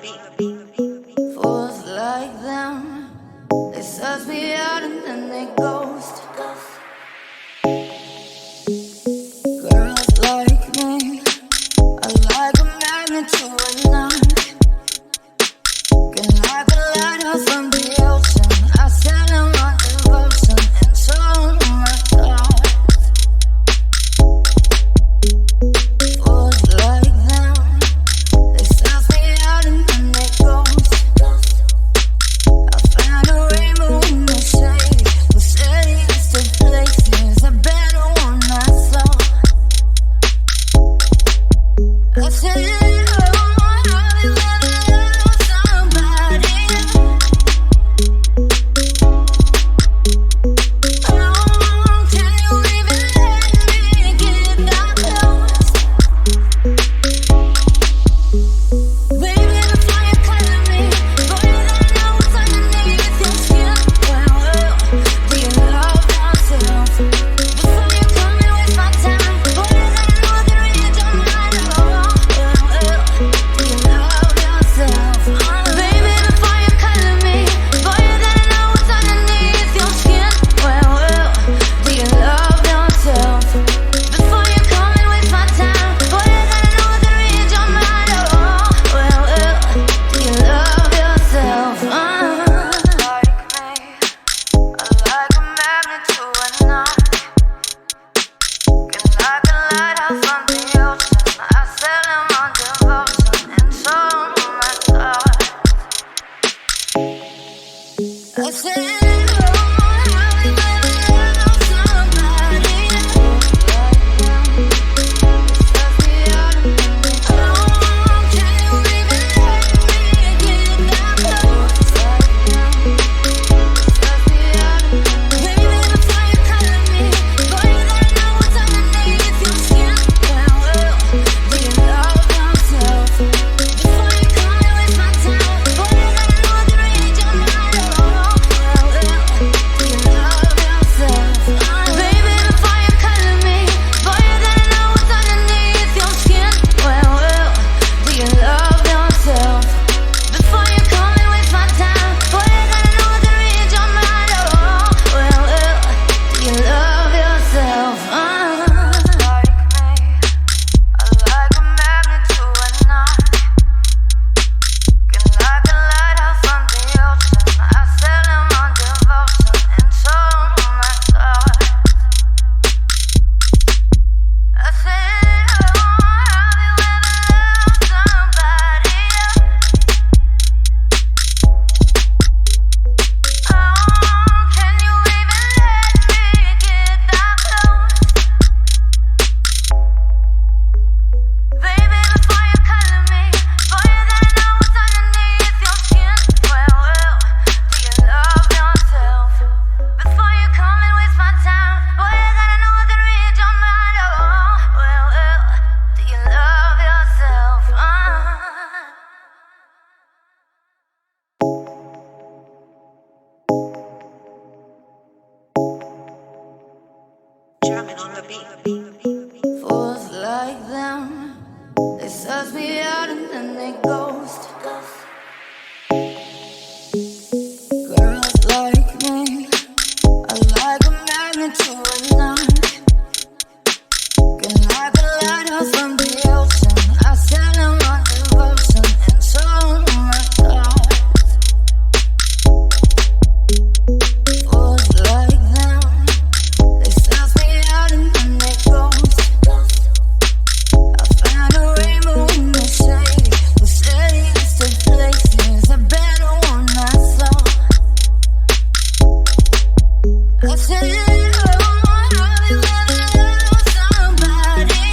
Fools like them, they suss me out and then they ghost. Girls like me are like a magnet to a knife. Can like a lighthouse from the ocean. I sell them my devotion and show them my thoughts. Fools like them, they suss me out and then they ghost. I found a rainbow in the shade, the shadiest of places, a better one I saw. I said, fools like them, they suss me out and then they ghost. Girls like me are like a magnet to a knife. Can like a lighthouse from the ocean. I sell them my devotion and show them my thoughts. Fools like them, they suss me out and then they ghost. I found a rainbow in the shade, the shadiest of places, a better one I saw. I said, somebody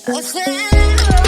I said